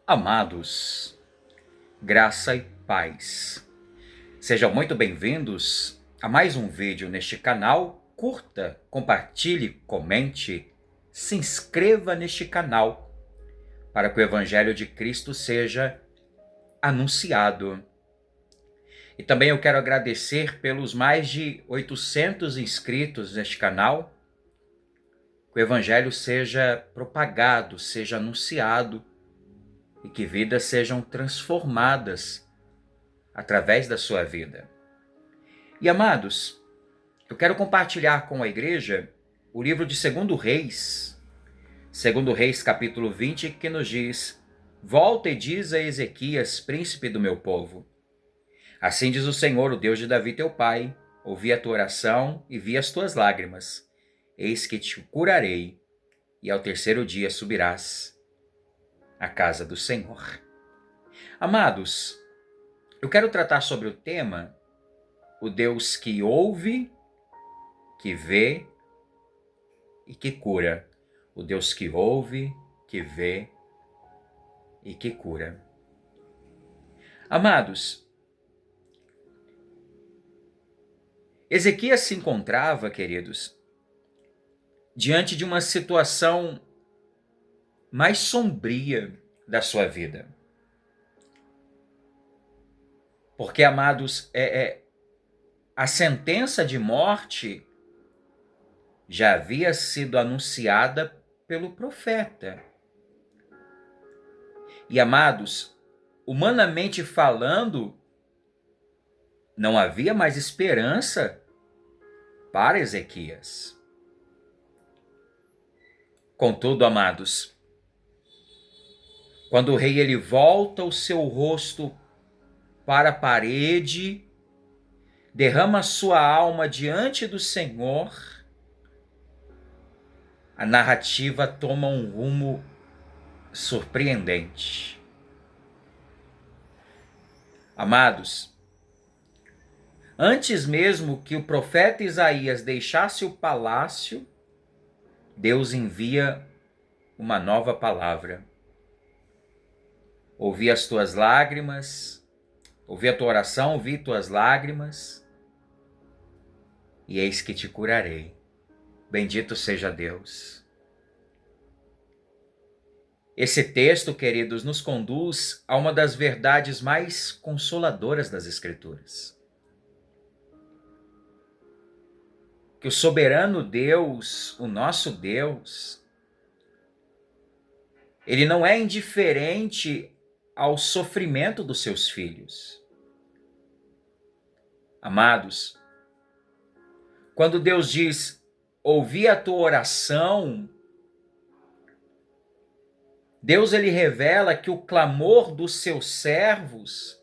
Amados, graça e paz. Sejam muito bem-vindos a mais um vídeo neste canal. Curta, compartilhe, comente, se inscreva neste canal para que o Evangelho de Cristo seja anunciado. E também eu quero agradecer pelos mais de 800 inscritos neste canal. Que o Evangelho seja propagado, seja anunciado e que vidas sejam transformadas através da sua vida. E amados, eu quero compartilhar com a igreja o livro de 2 Reis capítulo 20, que nos diz: Volta e diz a Ezequias, príncipe do meu povo. Assim diz o Senhor, o Deus de Davi teu pai, ouvi a tua oração e vi as tuas lágrimas. Eis que te curarei, e ao terceiro dia subirás à casa do Senhor. Amados, eu quero tratar sobre o tema o Deus que ouve, que vê e que cura. O Deus que ouve, que vê e que cura. Amados, Ezequias se encontrava, queridos, diante de uma situação mais sombria da sua vida. Porque, amados, a sentença de morte já havia sido anunciada pelo profeta. E, amados, humanamente falando, não havia mais esperança para Ezequias. Contudo, amados, quando o rei ele volta o seu rosto para a parede, derrama sua alma diante do Senhor, a narrativa toma um rumo surpreendente. Amados, antes mesmo que o profeta Isaías deixasse o palácio, Deus envia uma nova palavra. Ouvi as tuas lágrimas, ouvi a tua oração, ouvi tuas lágrimas, e eis que te curarei. Bendito seja Deus. Esse texto, queridos, nos conduz a uma das verdades mais consoladoras das Escrituras. Que o soberano Deus, o nosso Deus, ele não é indiferente ao sofrimento dos seus filhos. Amados, quando Deus diz, ouvi a tua oração, Deus ele revela que o clamor dos seus servos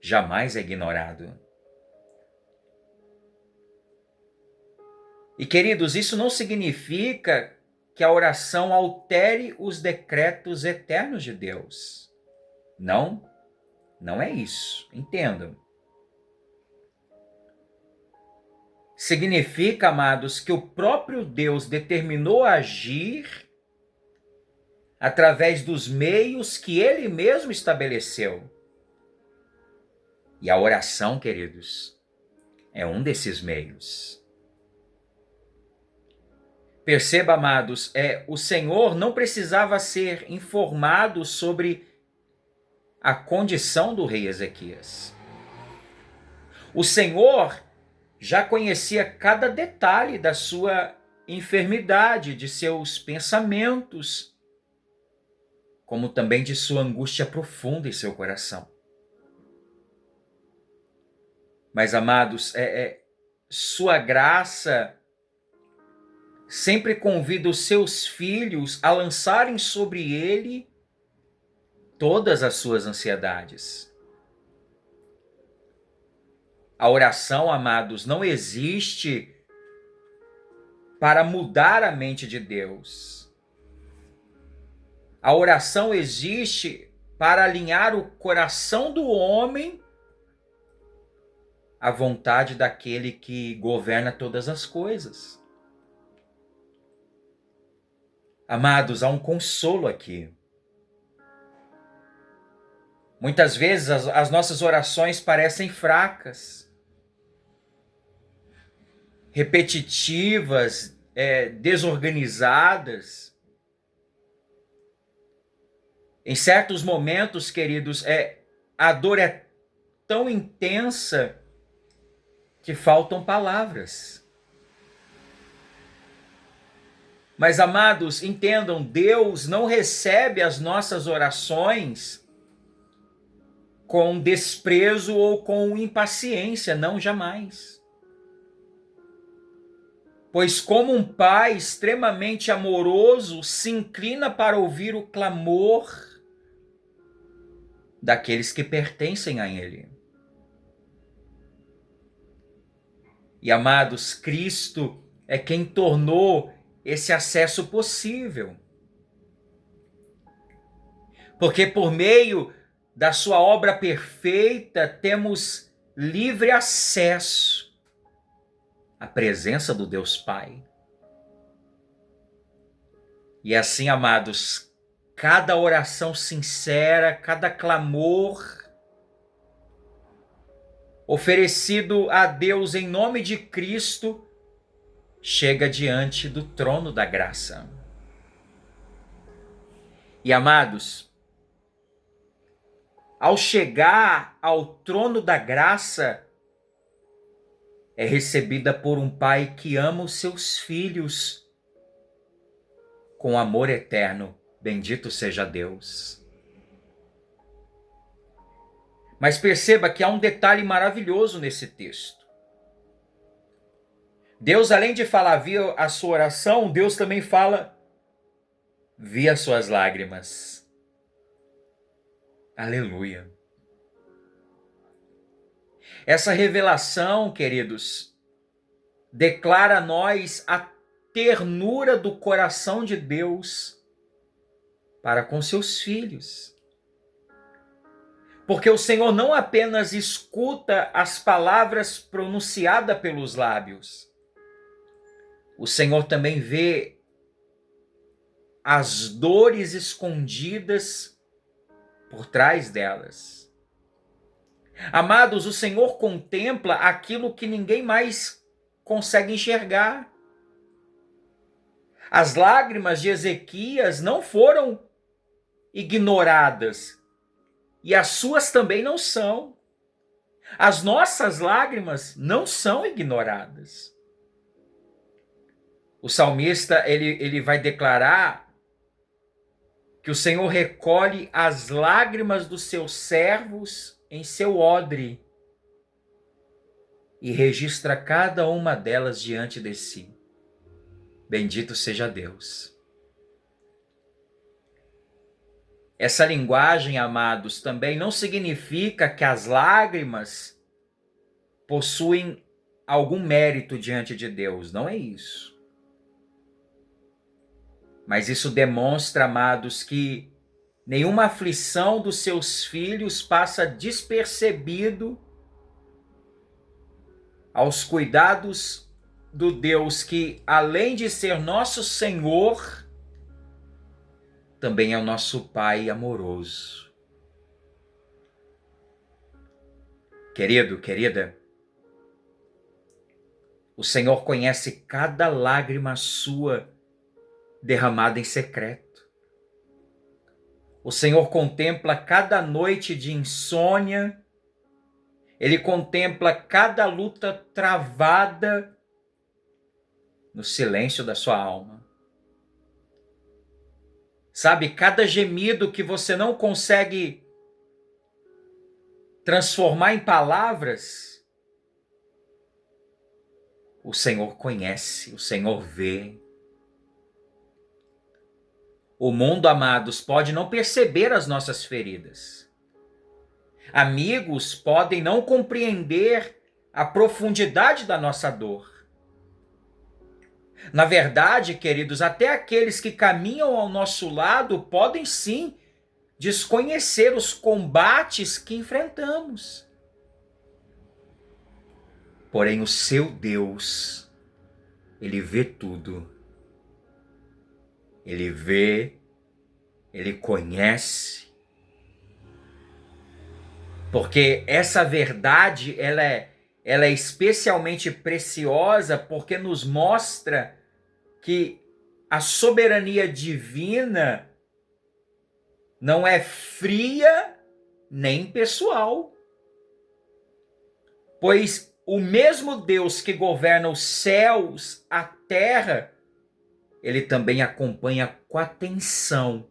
jamais é ignorado. E queridos, isso não significa que a oração altere os decretos eternos de Deus. Não, não é isso. Entendam. Significa, amados, que o próprio Deus determinou agir através dos meios que ele mesmo estabeleceu. E a oração, queridos, é um desses meios. Perceba, amados, o Senhor não precisava ser informado sobre a condição do rei Ezequias. O Senhor já conhecia cada detalhe da sua enfermidade, de seus pensamentos, como também de sua angústia profunda em seu coração. Mas, amados, sua graça sempre convida os seus filhos a lançarem sobre ele todas as suas ansiedades. A oração, amados, não existe para mudar a mente de Deus. A oração existe para alinhar o coração do homem à vontade daquele que governa todas as coisas. Amados, há um consolo aqui. Muitas vezes as nossas orações parecem fracas, repetitivas, desorganizadas. Em certos momentos, queridos, a dor é tão intensa que faltam palavras. Mas, amados, entendam, Deus não recebe as nossas orações com desprezo ou com impaciência, não, jamais. Pois como um pai extremamente amoroso se inclina para ouvir o clamor daqueles que pertencem a ele. E, amados, Cristo é quem tornou esse acesso possível. Porque por meio da sua obra perfeita temos livre acesso à presença do Deus Pai. E assim, amados, cada oração sincera, cada clamor oferecido a Deus em nome de Cristo chega diante do trono da graça. E, amados, ao chegar ao trono da graça, é recebida por um pai que ama os seus filhos com amor eterno. Bendito seja Deus. Mas perceba que há um detalhe maravilhoso nesse texto. Deus, além de falar via a sua oração, Deus também fala via as suas lágrimas. Aleluia. Essa revelação, queridos, declara a nós a ternura do coração de Deus para com seus filhos. Porque o Senhor não apenas escuta as palavras pronunciadas pelos lábios, o Senhor também vê as dores escondidas por trás delas. Amados, o Senhor contempla aquilo que ninguém mais consegue enxergar. As lágrimas de Ezequias não foram ignoradas, e as suas também não são. As nossas lágrimas não são ignoradas. O salmista, ele vai declarar que o Senhor recolhe as lágrimas dos seus servos em seu odre e registra cada uma delas diante de si. Bendito seja Deus. Essa linguagem, amados, também não significa que as lágrimas possuem algum mérito diante de Deus. Não é isso. Mas isso demonstra, amados, que nenhuma aflição dos seus filhos passa despercebido aos cuidados do Deus que, além de ser nosso Senhor, também é o nosso Pai amoroso. Querido, querida, o Senhor conhece cada lágrima sua derramada em secreto. O Senhor contempla cada noite de insônia, Ele contempla cada luta travada no silêncio da sua alma. Sabe, cada gemido que você não consegue transformar em palavras, o Senhor conhece, o Senhor vê. O mundo, amados, pode não perceber as nossas feridas. Amigos podem não compreender a profundidade da nossa dor. Na verdade, queridos, até aqueles que caminham ao nosso lado podem sim desconhecer os combates que enfrentamos. Porém, o seu Deus, Ele vê tudo. Ele vê, Ele conhece Porque essa verdade, ela é especialmente preciosa porque nos mostra que a soberania divina não é fria nem pessoal. Pois o mesmo Deus que governa os céus, a terra, ele também acompanha com atenção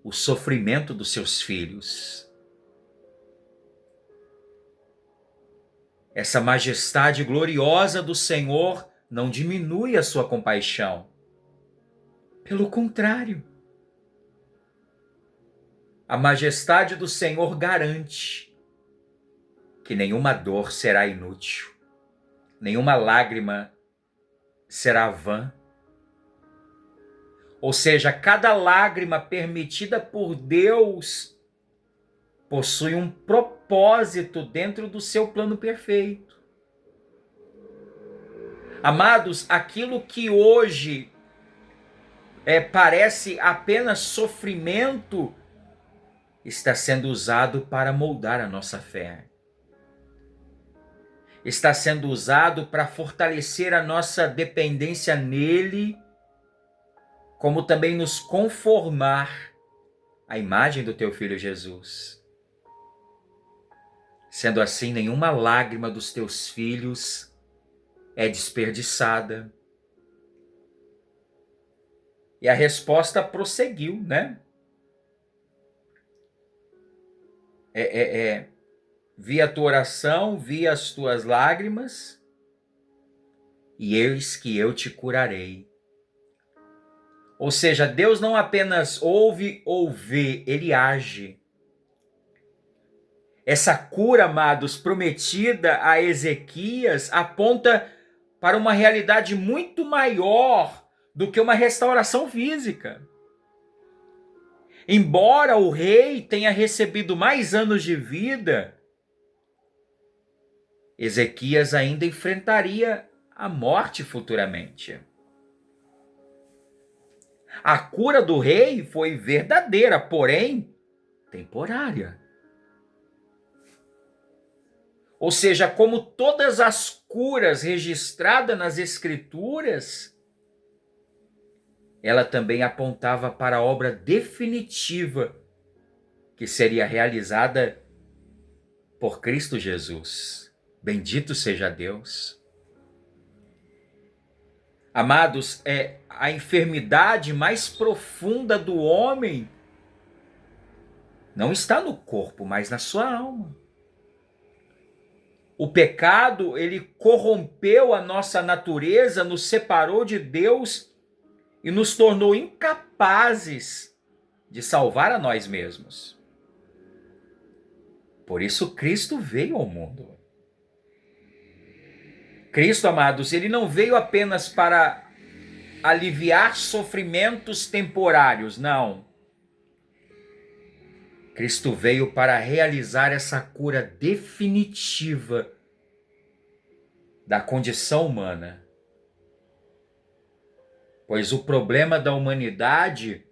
o sofrimento dos seus filhos. Essa majestade gloriosa do Senhor não diminui a sua compaixão. Pelo contrário, a majestade do Senhor garante que nenhuma dor será inútil, nenhuma lágrima será vã. Ou seja, cada lágrima permitida por Deus possui um propósito dentro do seu plano perfeito. Amados, aquilo que hoje parece apenas sofrimento está sendo usado para moldar a nossa fé. Está sendo usado para fortalecer a nossa dependência nele, como também nos conformar à imagem do teu Filho Jesus. Sendo assim, nenhuma lágrima dos teus filhos é desperdiçada. E a resposta prosseguiu, né? Vi a tua oração, vi as tuas lágrimas, e eis que eu te curarei. Ou seja, Deus não apenas ouve ou vê, ele age. Essa cura, amados, prometida a Ezequias, aponta para uma realidade muito maior do que uma restauração física. Embora o rei tenha recebido mais anos de vida, Ezequias ainda enfrentaria a morte futuramente. A cura do rei foi verdadeira, porém temporária. Ou seja, como todas as curas registradas nas Escrituras, ela também apontava para a obra definitiva que seria realizada por Cristo Jesus. Bendito seja Deus. Amados, a enfermidade mais profunda do homem não está no corpo, mas na sua alma. O pecado, ele corrompeu a nossa natureza, nos separou de Deus e nos tornou incapazes de salvar a nós mesmos. Por isso Cristo veio ao mundo. Cristo, amados, ele não veio apenas para aliviar sofrimentos temporários, não. Cristo veio para realizar essa cura definitiva da condição humana. Pois o problema da humanidade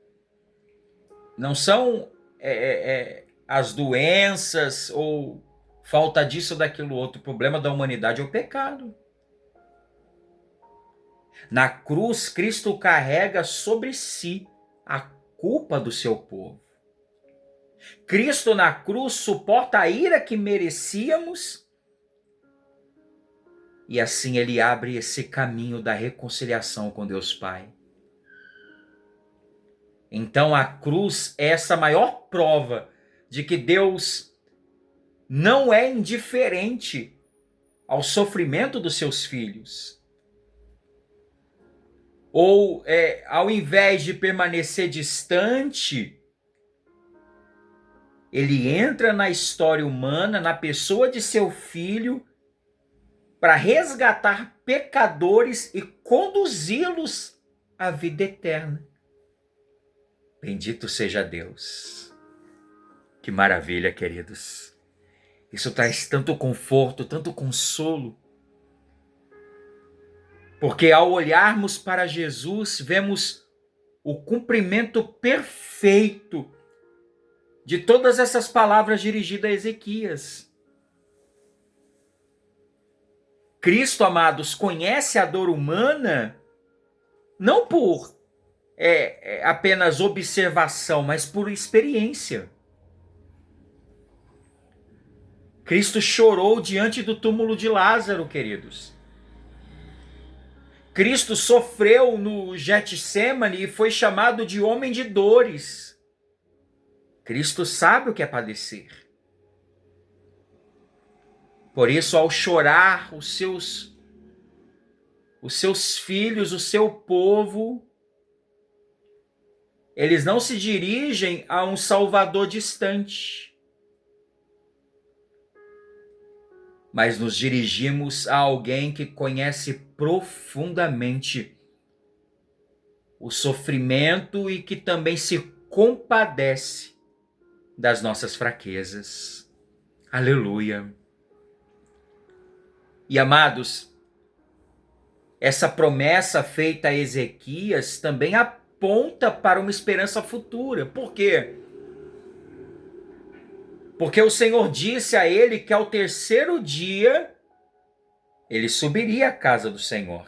não são as doenças ou falta disso ou daquilo outro. O problema da humanidade é o pecado. Na cruz, Cristo carrega sobre si a culpa do seu povo. Cristo na cruz suporta a ira que merecíamos e assim ele abre esse caminho da reconciliação com Deus Pai. Então a cruz é essa maior prova de que Deus não é indiferente ao sofrimento dos seus filhos. Ou ao invés de permanecer distante, ele entra na história humana, na pessoa de seu filho, para resgatar pecadores e conduzi-los à vida eterna. Bendito seja Deus. Que maravilha, queridos. Isso traz tanto conforto, tanto consolo. Porque ao olharmos para Jesus, vemos o cumprimento perfeito de todas essas palavras dirigidas a Ezequias. Cristo, amados, conhece a dor humana não por apenas observação, mas por experiência. Cristo chorou diante do túmulo de Lázaro, queridos. Cristo sofreu no Getsemane e foi chamado de homem de dores. Cristo sabe o que é padecer. Por isso, ao chorar os seus filhos, o seu povo, eles não se dirigem a um Salvador distante, mas nos dirigimos a alguém que conhece profundamente o sofrimento e que também se compadece das nossas fraquezas. Aleluia. E amados, essa promessa feita a Ezequias também aponta para uma esperança futura. Por quê? Porque o Senhor disse a ele que ao terceiro dia ele subiria à casa do Senhor.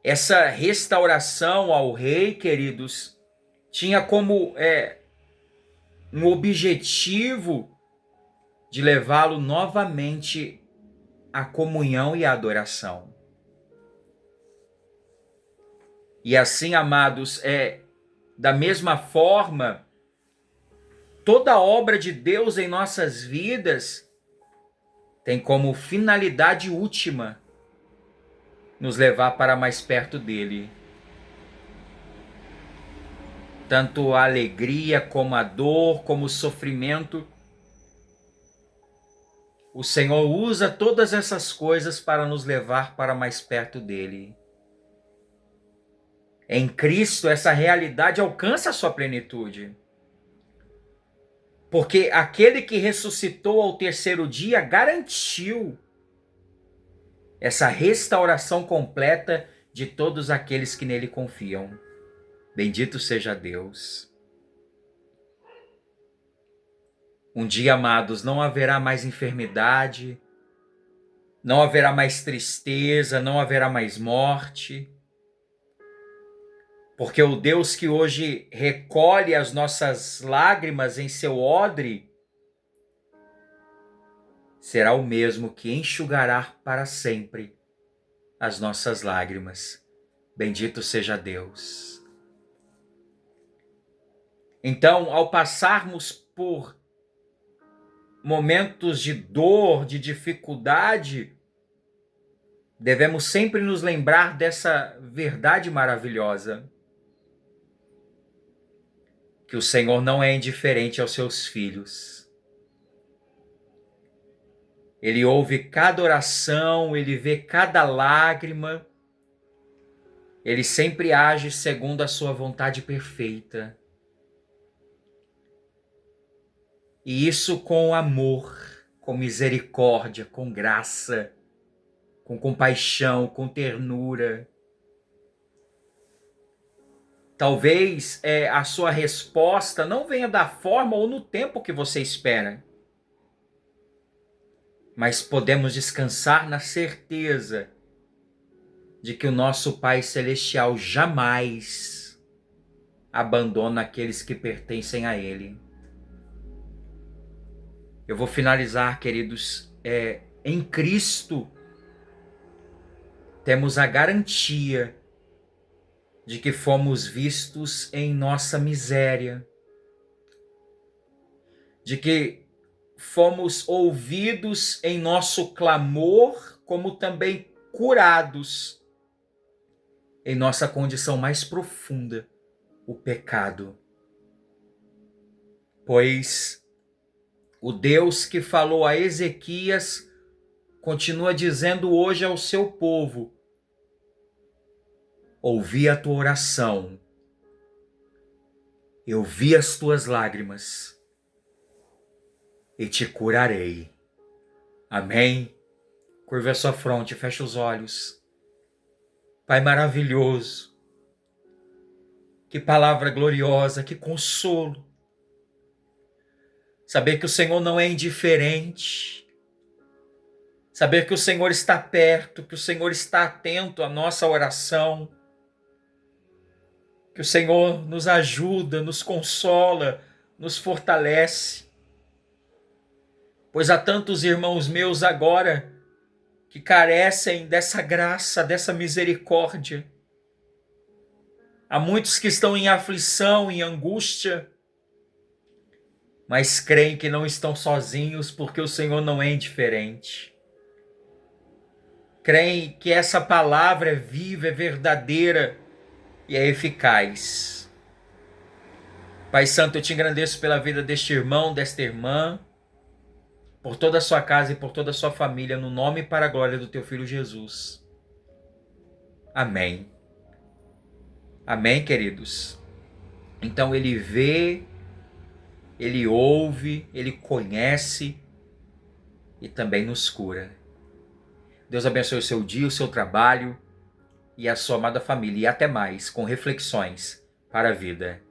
Essa restauração ao rei, queridos, tinha como um objetivo de levá-lo novamente à comunhão e à adoração. E assim, amados, da mesma forma, toda a obra de Deus em nossas vidas tem como finalidade última nos levar para mais perto dele. Tanto a alegria como a dor, como o sofrimento, o Senhor usa todas essas coisas para nos levar para mais perto dele. Em Cristo, essa realidade alcança a sua plenitude. Porque aquele que ressuscitou ao terceiro dia garantiu essa restauração completa de todos aqueles que nele confiam. Bendito seja Deus. Um dia, amados, não haverá mais enfermidade, não haverá mais tristeza, não haverá mais morte. Porque o Deus que hoje recolhe as nossas lágrimas em seu odre será o mesmo que enxugará para sempre as nossas lágrimas. Bendito seja Deus. Então, ao passarmos por momentos de dor, de dificuldade, devemos sempre nos lembrar dessa verdade maravilhosa, que o Senhor não é indiferente aos seus filhos. Ele ouve cada oração, ele vê cada lágrima, ele sempre age segundo a sua vontade perfeita. E isso com amor, com misericórdia, com graça, com compaixão, com ternura. Talvez a sua resposta não venha da forma ou no tempo que você espera. Mas podemos descansar na certeza de que o nosso Pai Celestial jamais abandona aqueles que pertencem a Ele. Eu vou finalizar, queridos, em Cristo temos a garantia de que fomos vistos em nossa miséria, de que fomos ouvidos em nosso clamor, como também curados em nossa condição mais profunda, o pecado. Pois o Deus que falou a Ezequias continua dizendo hoje ao seu povo: ouvi a tua oração, eu vi as tuas lágrimas e te curarei. Amém? Curva a sua fronte, fecha os olhos. Pai maravilhoso, Que palavra gloriosa, que consolo. Saber que o Senhor não é indiferente. Saber que o Senhor está perto, que o Senhor está atento à nossa oração. Que o Senhor nos ajuda, nos consola, nos fortalece. Pois há tantos irmãos meus agora que carecem dessa graça, dessa misericórdia. Há muitos que estão em aflição, em angústia, mas creem que não estão sozinhos porque o Senhor não é indiferente. Creem que essa palavra é viva, é verdadeira e é eficaz. Pai Santo, eu te agradeço pela vida deste irmão, desta irmã, por toda a sua casa e por toda a sua família, no nome e para a glória do teu Filho Jesus. Amém. Amém, queridos? Então ele vê, ele ouve, ele conhece e também nos cura. Deus abençoe o seu dia, o seu trabalho e a sua amada família. E até mais, com reflexões para a vida.